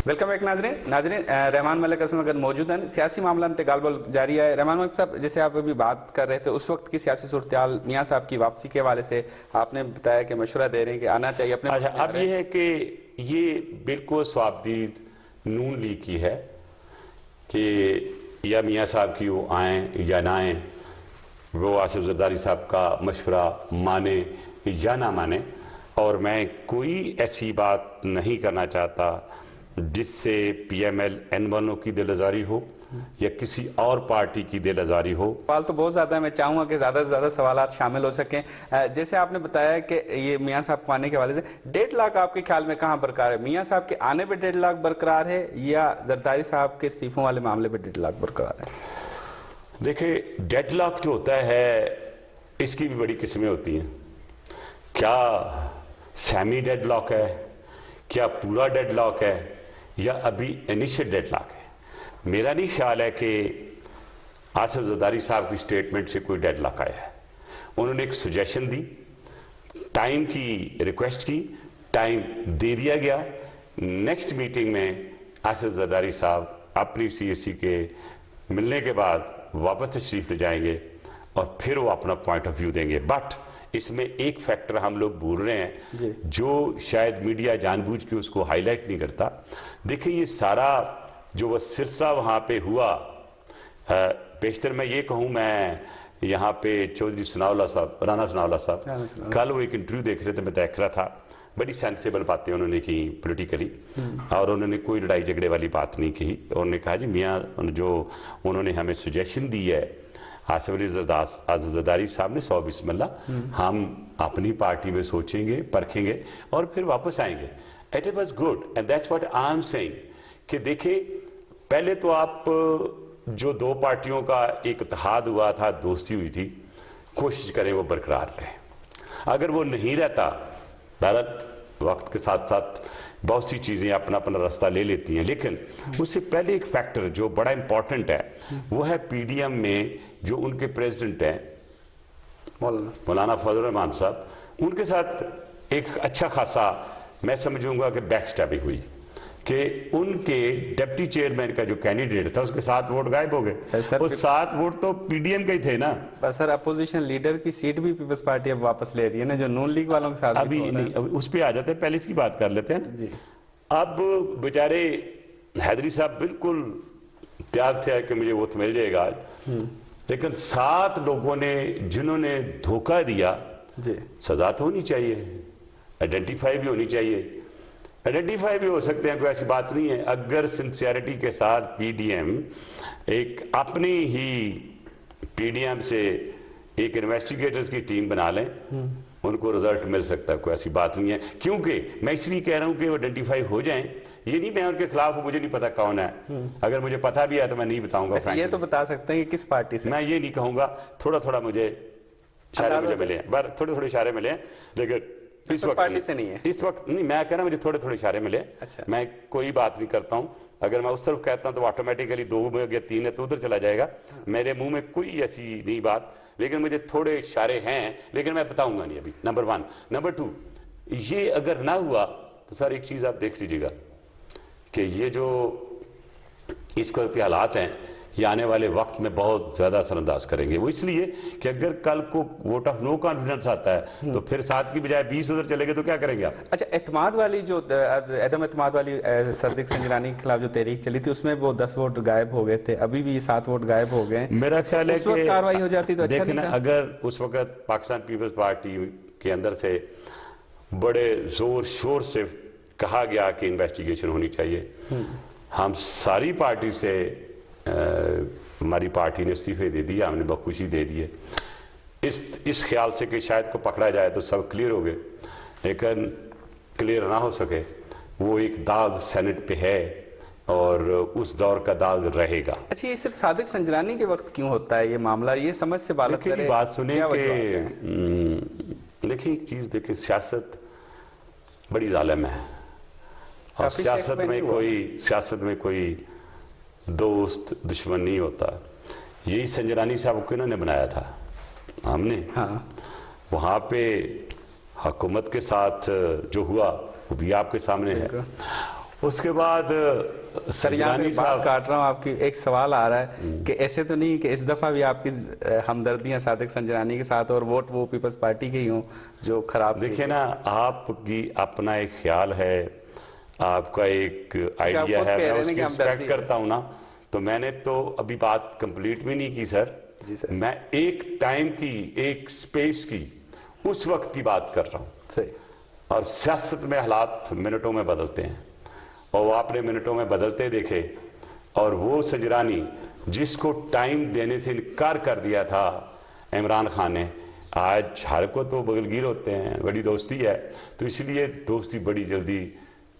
Welcome ایک ناظرین رحمان ملک اسلم اگر موجود ہیں سیاسی معاملہ انتقال بول جاری ہے. رحمان ملک صاحب جیسے آپ ابھی بات کر رہے تھے اس وقت کی سیاسی صورتحال میاں صاحب کی واپسی کے حوالے سے آپ نے بتایا کہ مشورہ دے رہے ہیں کہ آنا چاہیے اپنے. اب یہ ہے کہ یہ بالکل صوابدید نون لیگ کی ہے کہ یا میاں صاحب کی وہ آئیں یا نہ آئیں, وہ آصف زرداری صاحب کا مشورہ مانے یا نہ مانے, اور میں کوئی ایسی بات نہیں کرنا چاہتا جس سے پی ایم ایل N1 کی دل آزاری ہو یا کسی اور پارٹی کی دل آزاری ہو. سوال تو بہت زیادہ ہے, میں چاہوں گا کہ زیادہ سے زیادہ سوالات شامل ہو سکیں. جیسے آپ نے بتایا کہ یہ میاں صاحب کو آنے کے حوالے سے 1.5 لاکھ آپ کے خیال میں کہاں برقرار ہے؟ میاں صاحب کے آنے پہ 1.5 لاکھ برقرار ہے یا زرداری صاحب کے استعفوں والے معاملے پہ 1.5 لاکھ برقرار ہے؟ دیکھیں 1.5 لاکھ جو ہوتا ہے اس کی بھی بڑی قسمیں ہوتی ہیں. کیا سیمی 1.5 لاکھ ہے, کیا پورا 1.5 لاکھ ہے, یا ابھی انیشل 1.5 لاکھ ہے؟ میرا نہیں خیال ہے کہ آصف زرداری صاحب کی سٹیٹمنٹ سے کوئی 1.5 لاکھ آیا ہے. انہوں نے ایک سجیشن دی, ٹائم کی ریکویسٹ کی, ٹائم دے دیا گیا. نیکسٹ میٹنگ میں آصف زرداری صاحب اپنی سی ایس سی کے ملنے کے بعد واپس تشریف لے جائیں گے اور پھر وہ اپنا پوائنٹ آف ویو دیں گے. بٹ اس میں ایک فیکٹر ہم لوگ بھول رہے ہیں جو شاید میڈیا جان بوجھ کے اس کو ہائی لائٹ نہیں کرتا. دیکھیں یہ سارا جو وہ سلسلہ وہاں پہ ہوا, بیشتر میں یہ کہوں, میں یہاں پہ چودھری رانا ثناء اللہ صاحب کل وہ ایک انٹرویو دیکھ رہے تھے, میں دیکھ رہا تھا, بڑی سینسیبل باتیں انہوں نے کی پولیٹیکلی, اور انہوں نے کوئی لڑائی جھگڑے والی بات نہیں کی. انہوں نے کہا جی میاں جو انہوں نے ہمیں سجیشن دی ہے آصف علی زرداری صاحب نے, 100 بسم اللہ, ہم اپنی پارٹی میں سوچیں گے, پرکھیں گے اور پھر واپس آئیں گے. It was good and that's what I'm saying کہ دیکھیں پہلے تو آپ جو دو پارٹیوں کا ایک اتحاد ہوا تھا, دوستی ہوئی تھی, کوشش کریں وہ برقرار رہے. اگر وہ نہیں رہتا, بہرحال وقت کے ساتھ ساتھ بہت سی چیزیں اپنا اپنا راستہ لے لیتی ہیں, لیکن اس سے پہلے ایک فیکٹر جو بڑا امپورٹنٹ ہے وہ ہے پی ڈی ایم میں جو ان کے پریزیڈنٹ ہیں مولانا فضل الرحمان صاحب, ان کے ساتھ ایک اچھا خاصا میں سمجھوں گا کہ بیک سٹیپنگ ہوئی کہ ان کے ڈپٹی چیئرمین کا جو کینڈیڈیٹ تھا اس کے 7 ووٹ غائب ہو گئے. وہ 7 ووٹ تو پی ڈی ایم کے ہی تھے نا. سر اپوزیشن لیڈر کی سیٹ بھی پیپلز پارٹی اب واپس لے رہی ہے نا, جو نون لیگ والوں کے ساتھ. ابھی نہیں, اس پہ آ جاتے ہیں, پہلے اس کی بات کر لیتے ہیں. اب بیچارے حیدری صاحب بالکل تیار تھے کہ مجھے ووٹ مل جائے گا, لیکن 7 لوگوں نے جنہوں نے دھوکہ دیا, سزا تو ہونی چاہیے, آئیڈینٹیفائی بھی ہونی چاہیے. آئیڈینٹیفائی بھی ہو سکتے ہیں, کوئی ایسی بات نہیں ہے. اگر سنسیئرٹی کے ساتھ پی ڈی ایم ایک اپنی ہی پی ڈی ایم سے ایک انویسٹیگیٹرز کی ٹیم بنا لیں, ان کو رزلٹ مل سکتا ہے, کوئی ایسی بات نہیں ہے. کیونکہ میں اس لیے کہہ رہا ہوں کہ وہ آئیڈینٹیفائی ہو جائیں, یہ نہیں میں ان کے خلاف ہوں, مجھے نہیں پتا کون ہے. اگر مجھے پتا بھی ہے تو میں نہیں بتاؤں گا. یہ تو بتا سکتے ہیں کہ کس پارٹی سے. میں یہ نہیں کہوں گا, تھوڑا تھوڑا مجھے اشارے مجھے ملے ہیں, تھوڑے تھوڑے اشارے ملے ہیں, لیکن اس وقت پارٹی سے نہیں ہے. اس وقت نہیں, میں کہہ رہا ہوں مجھے تھوڑے تھوڑے اشارے ملے. میں کوئی بات نہیں کرتا ہوں, اگر میں اس طرف کہتا ہوں تو آٹومیٹیکلی 2 میں یا 3 ہے تو ادھر چلا جائے گا. میرے منہ میں کوئی ایسی نہیں بات, لیکن مجھے تھوڑے اشارے ہیں, لیکن میں بتاؤں گا نہیں ابھی. نمبر 1. نمبر 2, یہ اگر نہ ہوا تو سر ایک چیز آپ دیکھ لیجیے گا کہ یہ جو اس وقت کے حالات ہیں یہ آنے والے وقت میں بہت زیادہ اثر انداز کریں گے. وہ اس لیے کہ اگر کل کو ووٹ آف نو کانفیڈنس آتا ہے تو پھر 7 کی بجائے 20 ادھر چلے گے تو کیا کریں گے آپ؟ اچھا, اعتماد والی جو عدم اعتماد والی صدیق سنجرانی کے خلاف جو تحریک چلی تھی اس میں وہ 10 ووٹ غائب ہو گئے تھے, ابھی بھی 7 ووٹ غائب ہو گئے. میرا خیال ہے اس وقت کاروائی ہو جاتی تو اچھا نہیں تھا. اگر اس وقت پاکستان پیپلز پارٹی کے اندر سے بڑے زور شور سے کہا گیا کہ انویسٹیگیشن ہونی چاہیے, ہم ساری پارٹی سے ہماری پارٹی نے استعفے دے دیا, ہم نے بخوشی دے دیے اس خیال سے کہ شاید کو پکڑا جائے تو سب کلیئر ہو گئے, لیکن کلیئر نہ ہو سکے. وہ ایک داغ سینٹ پہ ہے اور اس دور کا داغ رہے گا. اچھا, یہ صرف صادق سنجرانی کے وقت کیوں ہوتا ہے یہ معاملہ؟ یہ سمجھ سے بالغ کرے. بات سنیں کہ دیکھیں ایک چیز, دیکھیں سیاست بڑی ظالم ہے, اور سیاست میں کوئی دوست دشمن نہیں ہوتا. یہی سنجرانی صاحب کو انہوں نے بنایا تھا, ہم نے وہاں پہ حکومت کے ساتھ جو ہوا وہ بھی آپ کے سامنے ہے. اس کے بعد سر یہاں پہ سنجرانی بات صاحب، کاٹ رہا ہوں آپ کی، ایک سوال آ رہا ہے کہ ایسے تو نہیں کہ اس دفعہ بھی آپ کی ہمدردیاں صادق سنجرانی کے ساتھ اور ووٹ وہ پیپلز پارٹی کے ہی ہوں جو خراب دیکھیں نا، آپ کی اپنا ایک خیال ہے، آپ کا ایک آئیڈیا خود ہے، کہہ میں رہے اس ہیں کی کہ ہمدردی رسپیکٹ ہے۔ کرتا ہوں نا، تو میں نے تو ابھی بات کمپلیٹ بھی نہیں کی سر، جی سر، میں ایک ٹائم کی، ایک سپیس کی، اس وقت کی بات کر رہا ہوں۔ صحیح، اور سیاست میں حالات منٹوں میں بدلتے ہیں، اور وہ آپ نے منٹوں میں بدلتے دیکھے، اور وہ سنجرانی جس کو ٹائم دینے سے انکار کر دیا تھا عمران خان نے، آج ہر کو تو بغلگیر ہوتے ہیں، بڑی دوستی ہے، تو اس لیے دوستی بڑی جلدی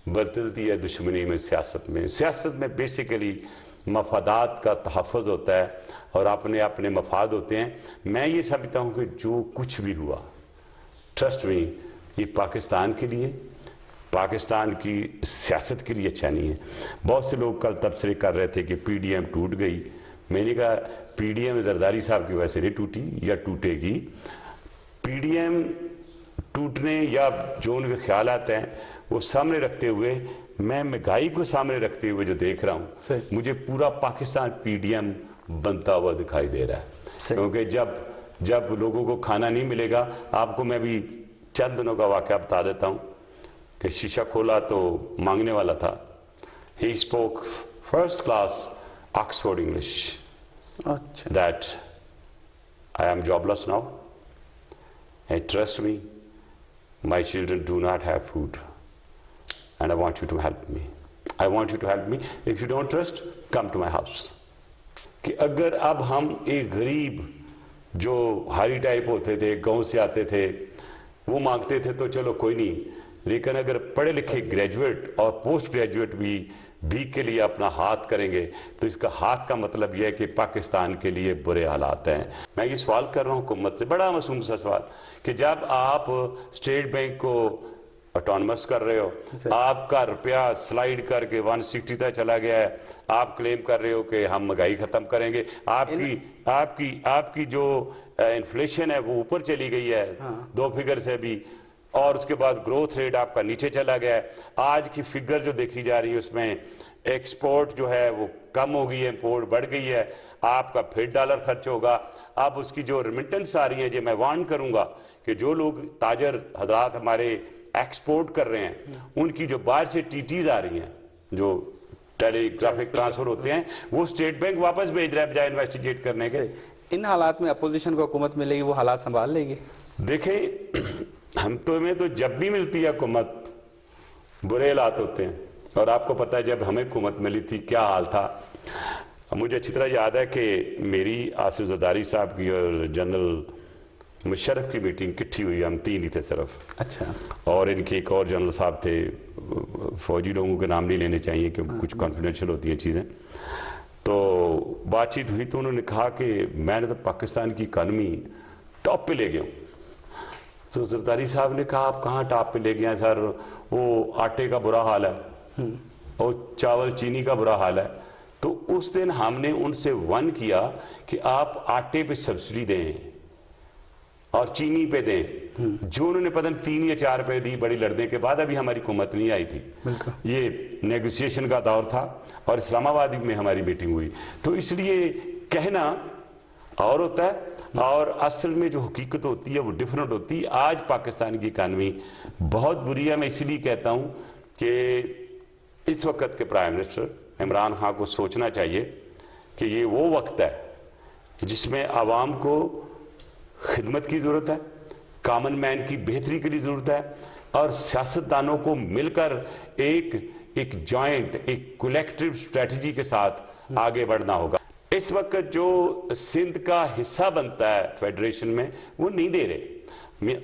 بدلتی ہے دشمنی میں۔ سیاست میں بیسیکلی مفادات کا تحفظ ہوتا ہے اور اپنے مفاد ہوتے ہیں۔ میں یہ سمجھتا ہوں کہ جو کچھ بھی ہوا، ٹرسٹ می، یہ پاکستان کے لیے، پاکستان کی سیاست کے لیے اچھا نہیں ہے۔ بہت سے لوگ کل تبصرے کر رہے تھے کہ پی ڈی ایم ٹوٹ گئی، میں نے کہا پی ڈی ایم زرداری صاحب کی وجہ سے نہیں ٹوٹی یا ٹوٹے گی۔ پی ڈی ایم ٹوٹنے یا جو ان کے خیالات ہیں وہ سامنے رکھتے ہوئے، میں مہنگائی کو سامنے رکھتے ہوئے جو دیکھ رہا ہوں، صحیح، مجھے پورا پاکستان پی ڈی ایم بنتا ہوا دکھائی دے رہا ہے۔ صحیح، کیونکہ جب لوگوں کو کھانا نہیں ملے گا، آپ کو میں بھی چند دنوں کا واقعہ بتا دیتا ہوں کہ شیشہ کھولا تو مانگنے والا تھا۔ He spoke first class Oxford English اچھا، that I am jobless now and trust me, my children do not have food and I want you to help me. I want you to help me. If you don't trust, come to my house. کہ اگر اب ہم ایک غریب جو ہاری type ہوتے تھے، گاؤں سے آتے تھے، وہ مانگتے تھے تو چلو کوئی نہیں، لیکن اگر پڑھے لکھے گریجویٹ اور پوسٹ گریجویٹ بھی بھیک کے لیے اپنا ہاتھ کریں گے تو اس کا ہاتھ کا مطلب یہ ہے کہ پاکستان کے لیے برے حالات ہیں۔ میں یہ سوال کر رہا ہوں حکومت سے، بڑا معصوم سا سوال، کہ جب آپ اسٹیٹ بینک کو اٹانومس کر رہے ہو، آپ کا روپیہ سلائیڈ کر کے 160 تک چلا گیا ہے، آپ کلیم کر رہے ہو کہ ہم مہنگائی ختم کریں گے، آپ کی جو انفلیشن ہے وہ اوپر چلی گئی ہے 2 فگر سے بھی، اور اس کے بعد گروتھ ریٹ آپ کا نیچے چلا گیا ہے۔ آج کی فگر جو دیکھی جا رہی ہے اس میں ایکسپورٹ جو ہے وہ کم ہو گئی ہے، امپورٹ بڑھ گئی ہے، آپ کا پھر ڈالر خرچ ہوگا۔ اب اس کی جو ریمیٹنس آ رہی ہیں، جو میں وارن کروں گا کہ جو لوگ تاجر حضرات ہمارے ایکسپورٹ کر رہے ہیں، ان کی جو باہر سے ٹی ٹیز آ رہی ہیں، جو ٹیلی گرافک ٹرانسفر ہوتے ہیں، وہ اسٹیٹ بینک واپس بھیج رہا ہے بجائے انویسٹیگیٹ کرنے کے۔ ان حالات میں اپوزیشن کو حکومت ملے گی، وہ حالات سنبھال لے گی؟ دیکھیں، ہمیں تو جب بھی ملتی ہے حکومت برے حالات ہوتے ہیں، اور آپ کو پتہ ہے جب ہمیں حکومت ملی تھی کیا حال تھا۔ مجھے اچھی طرح یاد ہے کہ میری آصف زرداری صاحب کی اور جنرل مشرف کی میٹنگ کٹھی ہوئی، ہم 3 ہی تھے صرف، اچھا، اور ان کے ایک اور جنرل صاحب تھے، فوجی لوگوں کے نام نہیں لینے چاہیے کیونکہ کچھ کانفیڈنشیل ہوتی ہیں چیزیں۔ تو بات چیت ہوئی تو انہوں نے کہا کہ میں نے تو پاکستان کی اکانومی ٹاپ پہ لے گیا ہوں۔ تو زرداری صاحب نے کہا آپ کہاں ٹاپ پہ لے گئے ہیں سر، وہ آٹے کا برا حال ہے اور چاول چینی کا برا حال ہے۔ تو اس دن ہم نے ان سے ون کیا کہ آپ آٹے پہ سبسڈی دیں اور چینی پہ دیں، جو انہوں نے پتہ نہیں 3 یا 4 پہ دی، بڑی لڑنے کے بعد ابھی ہماری حکومت نہیں آئی تھی۔ یہ نیگوسیشن کا دور تھا اور اسلام آباد میں ہماری میٹنگ ہوئی۔ تو اس لیے کہنا اور ہوتا ہے اور اصل میں جو حقیقت ہوتی ہے وہ ڈیفرنٹ ہوتی ہے۔ آج پاکستان کی اکانومی بہت بری ہے۔ میں اسی لیے کہتا ہوں کہ اس وقت کے پرائم منسٹر عمران خان کو سوچنا چاہیے کہ یہ وہ وقت ہے جس میں عوام کو خدمت کی ضرورت ہے، کامن مین کی بہتری کے لیے ضرورت ہے، اور سیاستدانوں کو مل کر ایک جوائنٹ، ایک کولیکٹیو اسٹریٹجی کے ساتھ آگے بڑھنا ہوگا۔ اس وقت جو سندھ کا حصہ بنتا ہے فیڈریشن میں وہ نہیں دے رہے۔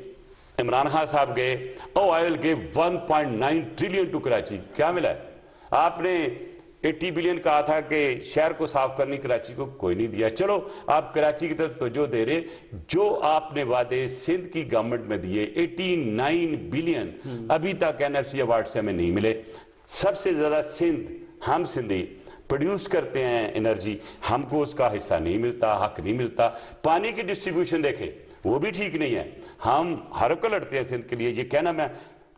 عمران خان صاحب گئے، I will give 1.9 trillion to Karachi, کیا ملا ہے؟ آپ نے 80 بلین کہا تھا کہ شہر کو صاف کرنی، کراچی کو کوئی نہیں دیا۔ چلو آپ کراچی کی طرف توجہ دے رہے، جو آپ نے وعدے سندھ کی گورنمنٹ میں دیے 89 بلین ابھی تک NFC ایوارڈ سے ہمیں نہیں ملے۔ سب سے زیادہ سندھ، ہم سندھی پروڈیوس کرتے ہیں انرجی، ہم کو اس کا حصہ نہیں ملتا، حق نہیں ملتا۔ پانی کی ڈسٹریبیوشن دیکھیں، وہ بھی ٹھیک نہیں ہے۔ ہم ہر کو لڑتے ہیں سندھ کے لیے۔ یہ کہنا میں